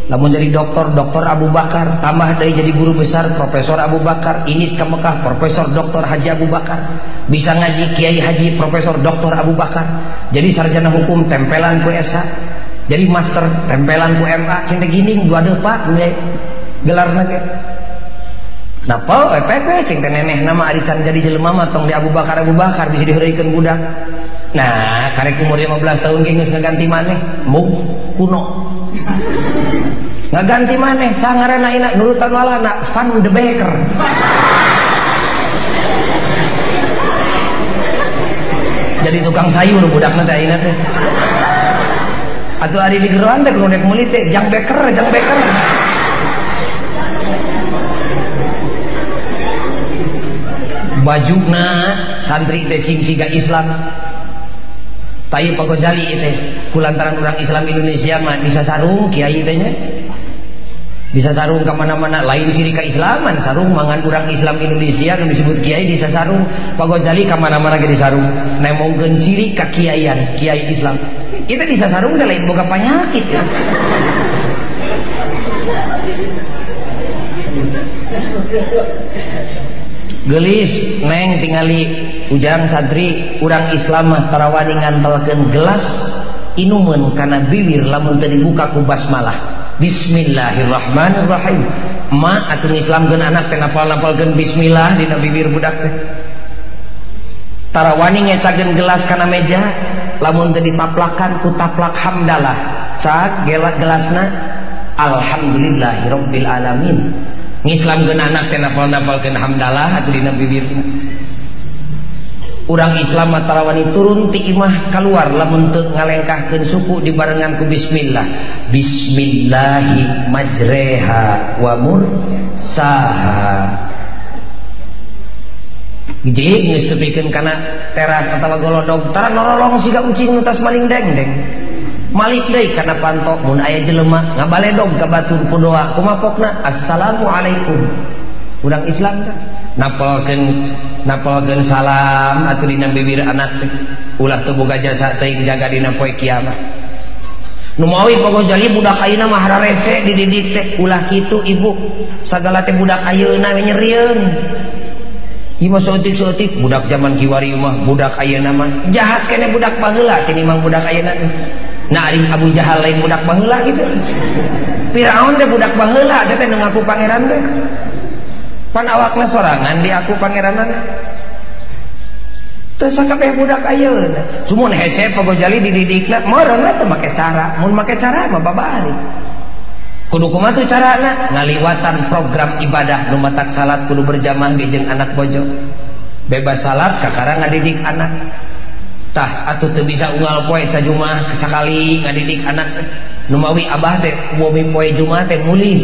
lamun jadi doktor Abu Bakar tambah deui jadi guru besar Profesor Abu Bakar ini ke Mekah Profesor Doktor Haji Abu Bakar bisa ngaji Kiai Haji Profesor Doktor Abu Bakar jadi sarjana hukum tempelan ku SA jadi master tempelan ku MA cenah ginding dua depa gelarna ge napa pepe cing teh neneh nama arisan jadi jelema mah tong di Abu Bakar bisa diheureukeun budak nah karek umur 15 tahun ge geus ngaganti maneh muk kuno ngaganti maneh sangaranna ina nurutan walana Van de Becker jadi tukang sayur budakna teh ayeuna teh atuh ari di geroan teh kudu dek meuli teh Jang Becker bajuna santri teh sing tiga Islam tayu Pak Ghazali teh kulantaran orang Islam Indonesia mah bisa sarung kiai teh nya bisa sarung ke mana-mana lain ciri keislaman sarung mangan orang Islam Indonesia yang disebut kiai bisa sarung Pak Ghazali ke mana-mana ge disarung nemongkeun ciri kakiaian kiai Islam kita bisa sarung teh lain boga panyakit ya gelis neng tingali ujang santri urang Islam mah tarawani ngantelkeun gelas inumeun kana bibir lamun teu dibuka ku basmalah Bismillahirrahmanirrahim ma atuh ngislamkeun anak teh napal-napalkeun bismillah dina bibir budak teh tarawani ngecakeun gelas kana meja lamun teu ditaplakan ku taplak hamdalah saat gelasna alhamdulillahirabbil alamin ngislamkeun anak teh napal-napalkeun hamdalah atuh dina bibirna urang Islam tarawani turun ti imah keluar lamun teu ngalengkahkeun suku dibarengan ku bismillah bismillahi majreha wa mursaha gede geus tepikeun kana teras atawa golodog tara nololong siga ucing nu tas maling dengdeng malik deui kana pantok mun aya jelema ngabaledog ka batur pudoa kumapokna assalamualaikum urang Islam teh napalkeun salam atuh dina bibir anak teh ulah teu boga jasa teuing jaga dina poe kiamat nu mawi Pak Ghazali budak ayeuna mah hararese dididik teh ulah kitu ibu sagala teh budak ayeuna we nyerieun ieu mah seutik-seutik budak zaman kiwari mah budak ayeuna mah jahat keneh budak baheula tinimbang budak ayeuna teh nah ari Abu Jahal lain budak baheula gitu Firaun teh budak baheula teh nu ngaku pangeran teh pan awakna sorangan di aku pangeranana teu sakabeh budak ayeuna sumun hese Pak Ghazali dididikna meureun teh make cara mun make cara mah babari kudu kumaha tuh carana ngaliwatan program ibadah nu matak salat kudu berjamaah ge jeung anak bojo bebas salat kakara ngadidik anak tah atuh teu bisa unggal poe sajumaah sakali ngadidik anak nu mawi abah teh momi poe jumaah teh mulih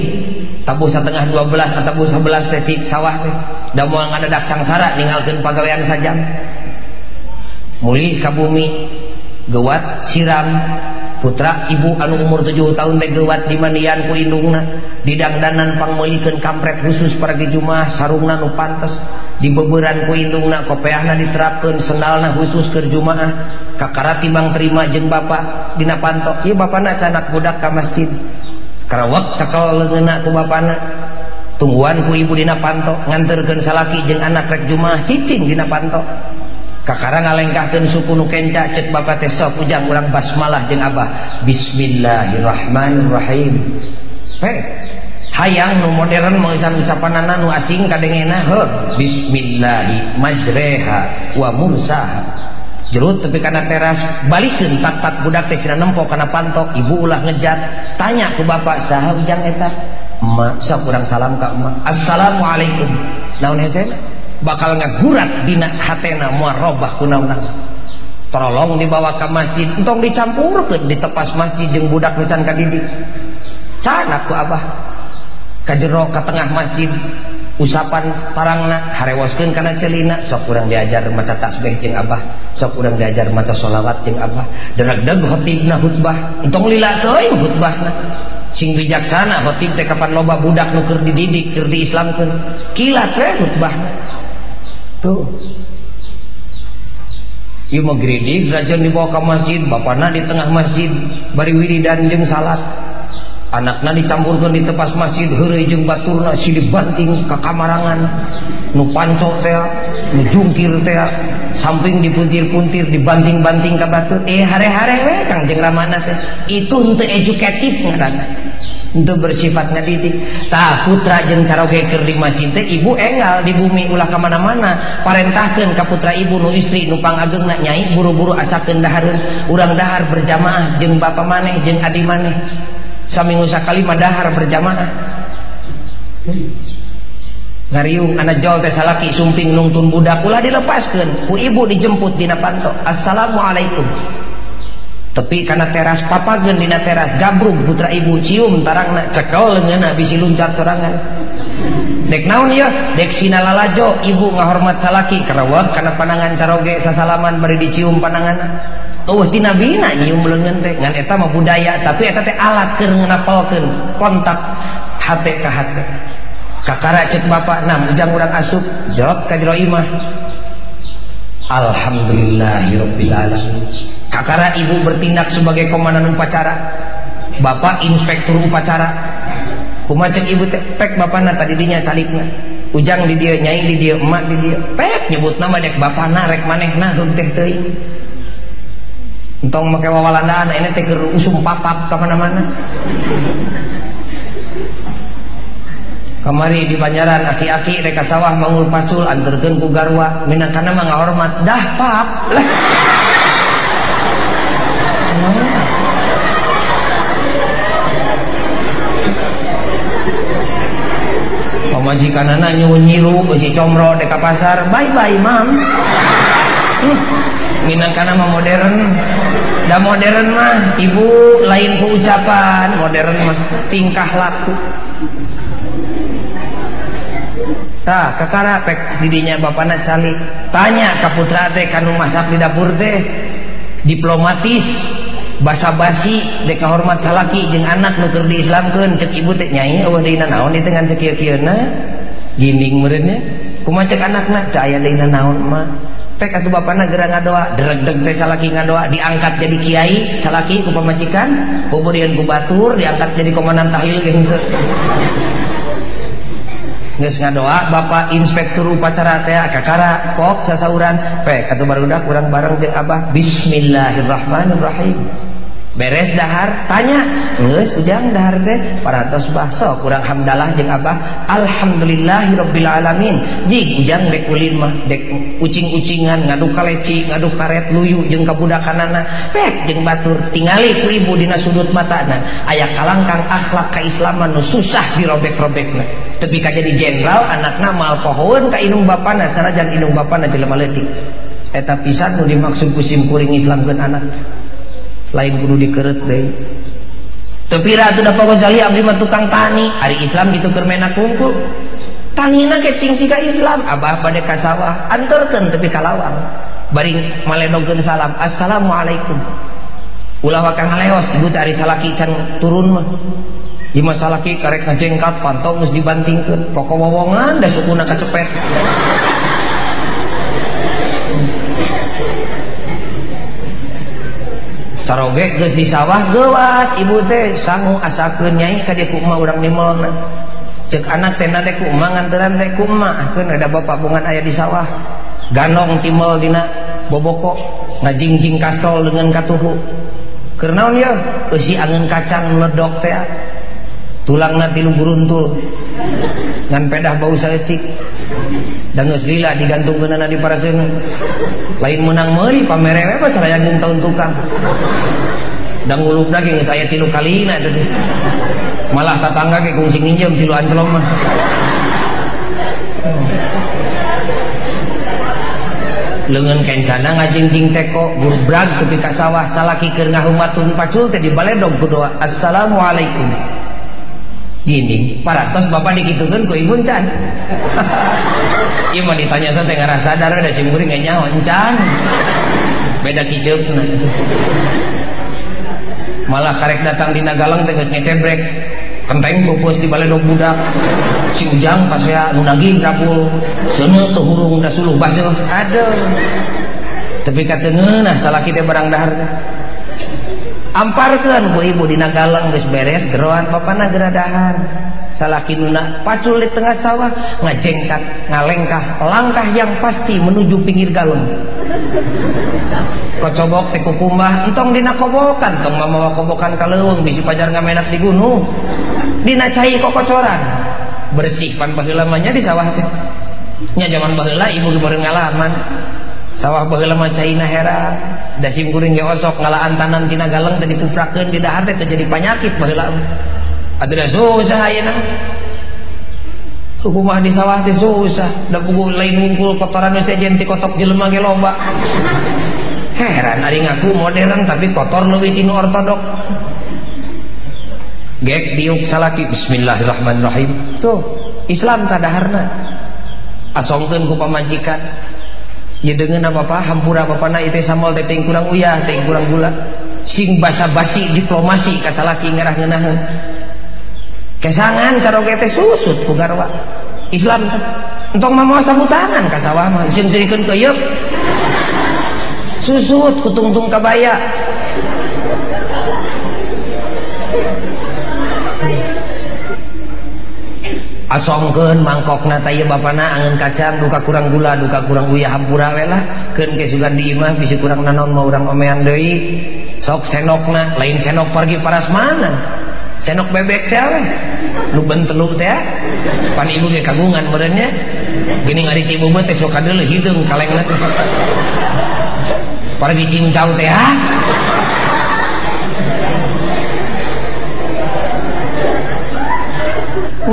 tabuh satengah 12 atau tabuh 11 teh di sawah teh da moal ngadadak sangsara ninggalkeun pagawean sajam mulih ka bumi gewat siram putra ibu anu umur 7 tahun teh gewat dimandian ku indungna didangdanan pangmeulikeun kampret khusus pergi Jumaah sarungna nu pantes dibeuberan ku indungna kopeahna diterapkeun sendalna khusus keur Jumaah kakara timbang terima jeung bapa dina panto ieu bapana canak budak ka masjid karawak cekel leungeunna ku bapana tungguan ku ibu dina panto nganterkeun salaki jeung anak rek Jumaah cicing dina panto kakara ngalengkahkeun suku nu kenca cek bapak teh sok ujang urang basmalah jeung abah bismillahirrahmanirrahim hayang nu modern mengisan ucapanana nu asing kadengena bismillahi majreha wa mursaha jerut tepi kana teras balikeun tak budak teh cenah nempo kana panto ibu ulah ngejat tanya ku bapak saha ujang eta emak sok urang salam ka emak assalamualaikum naon hese bakal ngagurat dina hatena moal robah kunaonna tolong dibawa ke masjid entong dicampurkeun di tepas masjid jeung budak nu can kadidik canak ku abah ka jero ka tengah masjid usapan tarangna harewoskeun kana celina sok urang diajar maca tasbih jeung abah sok urang diajar maca sholawat jeung abah dereg-deg khotibna khutbah entong lila teuing khutbahna sing bijaksana khotib teh kapan loba budak nu keur dididik keur diislamkeun kilat we khutbahna tuh ieu mah geridik rajon dibawa ke masjid bapana di tengah masjid bari wiridan jeung salat anakna dicampurkeun di tepas masjid heureuy jeung baturna si dibanting ka kamarangan nu panco teh nu jungkir teh samping dipuntir-puntir dibanting-banting ka batur hare-hare we Kang jeung ramana teh itu henteu edukatif ngaranna untuk bersifat ngadidik tah putra jeung caroge keur di masjid teh ibu enggal di bumi ulah ka mana-mana parentahkeun ka putra ibu nu istri nu pangageungna nyai buru-buru asakeun dahareun urang dahar berjamaah jeung bapa maneh jeung adi maneh saminggu sakali mah dahar berjamaah ngariung anak jol teh salaki sumping nungtun budak ulah dilepaskeun ku ibu dijemput dina panto assalamualaikum tapi karena teras papageun dina teras gabrug putra ibu cium tarangna cekel leungeunna bisi luncat sorangan dek naon ieu dek sina lalajo ibu ngahormat salaki karawak kana panangan caroge sasalaman bari dicium pananganna eueuh ti nabina nyium leungeun teh ngan eta mah budaya tapi eta teh alat keur nganapalkeun kontak hate ka hate kakara cek bapak nam ujang urang asup jawab ka jero imah alhamdulillahirabbil alamin kakara ibu bertindak sebagai komandan upacara bapak inspektur upacara kumaha cek ibu teh pek bapana tadi dinya salikna ujang di dieu nyai di dieu emak di dieu pek nyebut nama dek bapana rek manehna heuh teh teuing entong make wawalandaan ini teh keur usum papap ka mana-mana kamari di Banjaran aki-aki rek ka sawah mangul pacul anterkeun ku garwa minangkana mah ngahormat dah pap pamajikanana nyiru besi comro dek ka pasar bye-bye mam minangkana mah modern da modern mah ibu lain ku ucapan modern mah tingkah laku tah kakara pek didinya bapana calik tanya ka putra teh kanu masak di dapur teh diplomatis basa-basi dek kahormat salaki jeung anak nu keur diislamkeun cek ibu teh nyai eueuh deuna naon ieu teh ngan sakieu-kieuna ginding meureunnya kumaha cek anakna teh aya deuna naon mah pek atuh bapana geura ngadoa dereg-deg teh salaki ngadoa diangkat jadi kiai salaki ku pamajikan boborian ku batur diangkat jadi komandan tahil geus geus ngadoa bapak inspektur upacara teh kakara pok sasauran pek atuh barudak urang bareng jeung abah bismillahirrahmanirrahim beres dahar tanya geus ujang dahar teh parantos bahso kurang hamdalah jeung abah alhamdulillahirabbil alamin jig ujang dek ulin mah dek ucing-ucingan ngadu kaleci ngadu karet luyu jeung kabudakanana pek jeung batur tingali ku ibu dina sudut matana aya kalangkang akhlak kaislaman nu susah dirobek-robekna tepi ka jadi jenderal anakna mal pohoeun ka indung bapana sanajan indung bapana jelema leutik eta pisan nu dimaksud ku sim kuring islamkeun anak lain kudu dikeureut deui tapi ratu da Pak Ghazali abdi mah tukang tani ari Islam gitu keur mena kungkul tanina ke cing siga Islam abah bade ka sawah anterkeun tepi ka lawang bari maledogkeun salam assalamualaikum ulah wakang ngaleos ibu tari salaki can turun mah ieu mah salaki karek ngajengkat pantau geus dibantingkeun pokok wowongan da sukuna kacepet saroge geus di sawah geuwat ibu teh sangu asakeun nyai ka dieu ku emak urang nimelna ceuk anak teh na teh ku emak nganteran teh ku emak keun ada bapak bungan aya di sawah ganong timel dina boboko ngajingjing kastol dengan katuhu keur naon ya eusi angeun kacang meledok teh tulangna tilu buruntul ngan pedah bau saeutik da geus lila digantungkeunana di paraseun lain menang meuli pamerewe mah sarayang jeung taun tukang da ngulupna ge geus aya 3 kalina teh malah tatangga ge kungsi nginjem 3 ancelom mah leungeun kencana ngajingjing teko gurbrag tepi ka sawah salaki keur ngahumatun pacul teh dibaledog ku doa assalamualaikum gini paratos bapak dikitukeun ku ibu can ieu mah ditanya teh ngarasa sadar da simkuring ge nyaho encan beda kiceupna malah karek datang dina galang teh geus ngecebrek kenteng pupus di baledog budak si ujang pas ya nu nagih rapul seuneu teu hurung da suluh baseuh aduh tepi ka teungeunah salaki teh barang dahar amparkeun ku ibu dina galang geus beres geroan bapana geura dahar salaki nuna pacul di tengah sawah ngajengkat ngalengkah langkah yang pasti menuju pinggir galung kocobok teh kukumbah entong dina kobokan tong mamawa kobokan ka leuweung bisi pajar ngamenak di gunung dina cai kokocoran bersih pan baheula mah nya di sawah teh nya zaman baheula ibu meureun ngalaman sawah baheula mah caina heran da sim kuring ge osok ngalaan tanan tina galeng teh dikuprakeun di dahar teh jadi penyakit baheula atuh da susah ayeuna hukumah di sawah teh susah da puguh lain ngungkul kotoran we sejen ti kotok jelema ge loba heran ari ngaku modern tapi kotor leuwih tinu ortodok gek diuk salaki bismillahirrahmanirrahim tuh Islam kadaharna asongkeun ku pamajikan ye deungeun apa hampura bapana ieu teh samol teh teuing kurang uyah teuing kurang gula sing basa-basi diplomasi ka salaki ngarah ngeunaheun kesangan karoge teh susut ku garwa Islam entong mah sambutangan ka sawah mah sieun-sieun ke yeuk susut ku tungtung kabaya asongkeun mangkokna teh bapana angeun kacang duka kurang gula duka kurang uyah hampura we lah keun ke sugan di imah bisi kurang nanon mah urang omean deui sok senokna lain senok pergi parasmanan senok bebek teh we lu benteluk teh pan ibu ge kagungan meureun nya geuning ari ti ibu teh sok kadeuleuh hideung kalengna teh pergi cincau teh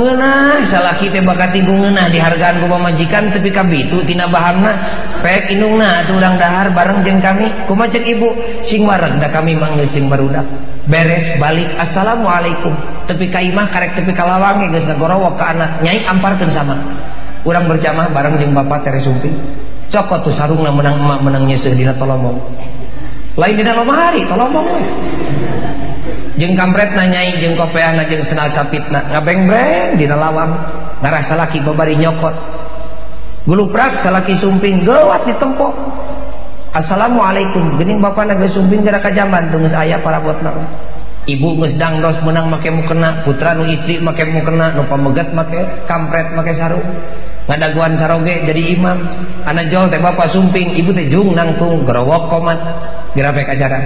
ngeunah salaki teh bakat tinggu ngeunah dihargaan ku pamajikan tepi ka bitu tina bahanna pek indungna atuh urang dahar bareng jeung kami kumaha ceuk ibu sing wareg da kami manggeus jeung barudak beres balik assalamualaikum tepi ka imah karek tepi ka lawang geus ngagorowok ka anak nyai amparkeun sama urang berjamaah bareng jeung bapak tere sumping cokot tuh sarungna menang emak menang nyeuseum dina tolomong lain dina lomahari tolomong we jeung kampretna nyai jeung kopeahna jeung senal capitna ngabeng-beng dina lawang ngarah salaki babari nyokot guluprak salaki sumping geuwat ditempo assalamualaikum geuning bapana geus sumping geura ka jamban teu geus aya parabotna ibu geus dangdos meunang make mukena putra nu istri make mukena nu pamegat make kampret make sarung ngadaguan saroge jadi imam anak jol teh bapak sumping ibu teh jung nangtung gerowok komat geura pek ajaran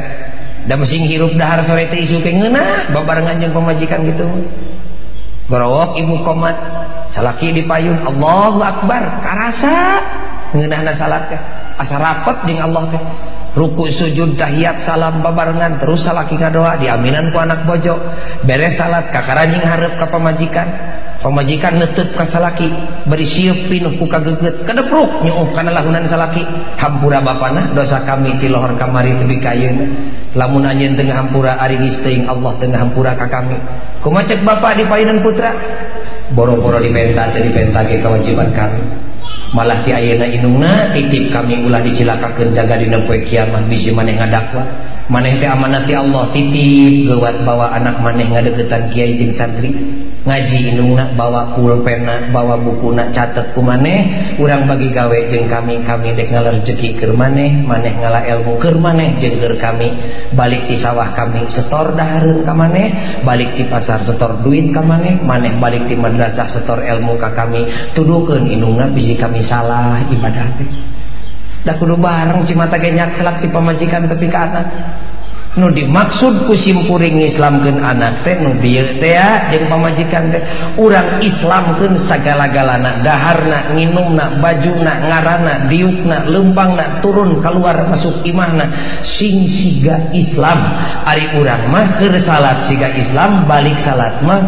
da mesing hirup dahar sore teh isu ke ngeunah babarengan jeung pamajikan gitu gerowok ibu komat salaki dipayun Allahu akbar karasa ngeunahna salat teh asa rapet jeung Allah teh ruku sujud tahiyat salam babarengan terus salaki ngadoa diaminan ku anak bojo beres salat kakaranjing hareup ka pamajikan pamajikan neuteut ka salaki beri sieup pinuh ku kageugeut kadepruk nyuuh kana lahunan salaki hampura bapana dosa kami ti lohor kamari tepi ka ayeuna lamun anjeun teu ngahampura ari geus teuing Allah teu ngahampura ka kami kumaha ceuk bapa dipayunan putra boro-boro dipenta teh dipenta ge kewajiban kami malah ti ayeuna indungna titip kami ulah dicilakakeun jaga dina poe kiamat bisi maneh ngadakwa maneh teh amanah ti Allah titip geuwat bawa anak maneh ngadeukeutan kiai jeung santri ngaji indungna bawa pulpena bawa bukuna catet ku maneh urang bagi gawe jeung kami dek ngalar rezeki keur maneh ngalah ilmu keur maneh jeung keur kami balik di sawah kami setor dahareun ka maneh balik di pasar setor duit ka maneh balik di madrasah setor ilmu ka kami tuduhkeun indungna bisi kami salah ibadah teh da kudu bareng cimata ge nyak selak ti pamajikan tepi ka anak nu dimaksud ku simkuring Islamkeun anak teh nu dieu teh jeung pamajikan teh urang Islamkeun sagala-galana daharna nginumna bajuna ngaranna diukna leumpangna turun keluar masuk imahna sing siga Islam ari urang mah keur salat siga Islam balik salat mah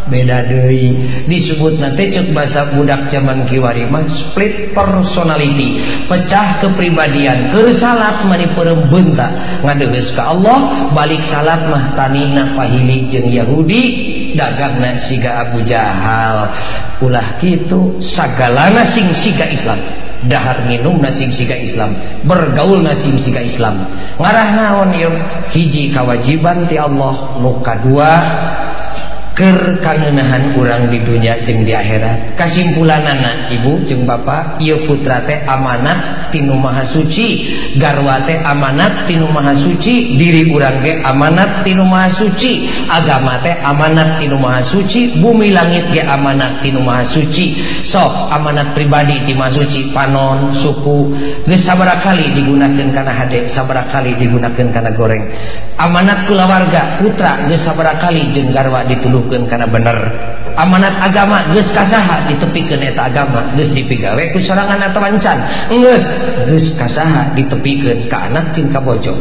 beda deui disebut nanti cek bahasa budak zaman kiwari mah split personality pecah kepribadian keur salat mani perembeunta ngadeugeus ka Allah balik salat mah tanina pahili jeung Yahudi dagangna siga Abu Jahal ulah kitu sagalana sing siga Islam dahar nginumna sing siga Islam bergaulna sing siga Islam ngarah naon ieu hiji kawajiban ti Allah nu kadua keur kangenahan urang di dunia jeung di akhirat kasimpulanana ibu jeung bapak ieu putra teh amanat tinu maha suci garwa teh amanat tinu maha suci diri urang ge amanat tinu maha suci agama teh amanat tinu maha suci bumi langit ge amanat tinu maha suci sok amanat pribadi ti maha suci panon suku geus sabaraha kali digunakeun kana hade sabaraha kali digunakeun kana goreng amanat kulawarga putra geus sabaraha kali jeung garwa dituluh karena bener amanat agama geus kasaha ditepikeun eta agama geus dipigawe ku sorangan atau wancan geus kasaha ditepikeun ka anak jeung ka bojo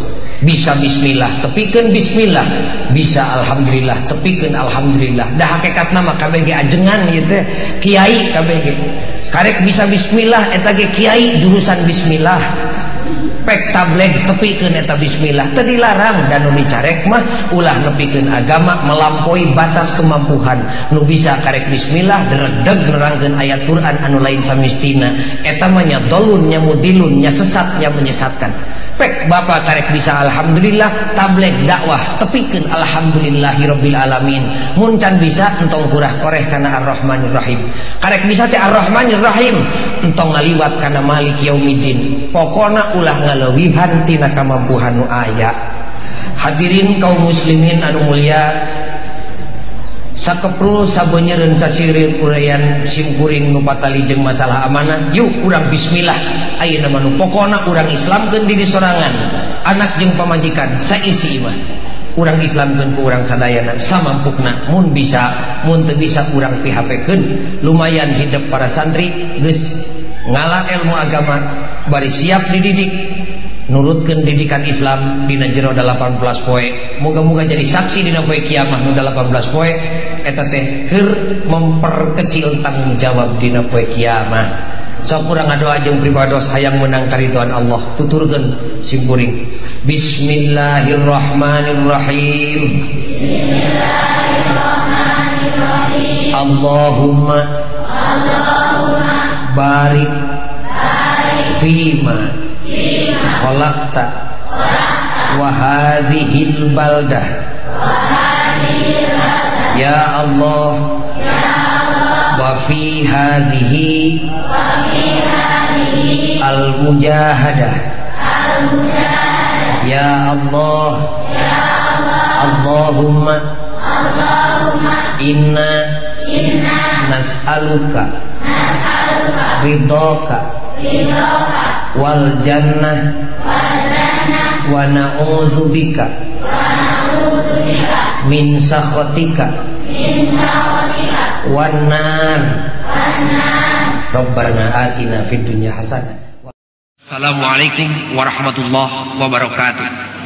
bisa bismillah tepikeun bismillah bisa alhamdulillah tepikeun alhamdulillah dah hakikatna mah kabeh ge ajengan ieu teh kiai kabeh ge karek bisa bismillah eta ge kiai jurusan bismillah pek tableg tepikeun eta bismillah teu dilarang dan nu dicarek mah ulah nepikeun agama melampaui batas kemampuan nu bisa karek bismillah deregdeg nerangkeun ayat Quran anu lain samistina eta mah nya dolun nya mudilun nya sesat nya menyesatkan pek bapak karek bisa alhamdulillah tableg dakwah tepikeun alhamdulillahirabbil alamin mun can bisa entong kurah koreh kana arrahmanir rahim karek bisa teh arrahmanir rahim entong ngaliwat kana malik yaumiddin pokona ulah ngalewihan tina kamampuhan nu aya hadirin kaum muslimin anu mulia sakepru sabeunyereun sasireun urayan simkuring nu patali jeung masalah amanah yuk urang bismillah ayeuna mah nu pokona urang islamkeun diri sorangan anak jeung pamajikan saisi imah urang islamkeun ku urang sadayana samampukna mun bisa mun teu bisa urang PHP-keun lumayan hidup para santri geus ngalah ilmu agama bari siap dididik nurutkeun didikan Islam dina jero 18 poe moga-moga jadi saksi dina poe kiamat nu 18 poe eta teh keur memperkecil tanggung jawab dina poe kiamat sok urang ngadoa jeung pribados hayang menang karidhoan Allah tuturkeun simkuring bismillahirrahmanirrahim bismillahirrahmanirrahim Allahumma barik fima khalaqta wa hadhil baldah ya Allah wa fi hadhihi al mujahadah ya Allah Allahumma inna nas'aluka ridhoka wal jannah wa na'udzubika min sakhatika wan nar Rabbana atina fid dunya hasanah. Assalamualaikum warahmatullahi wabarakatuh.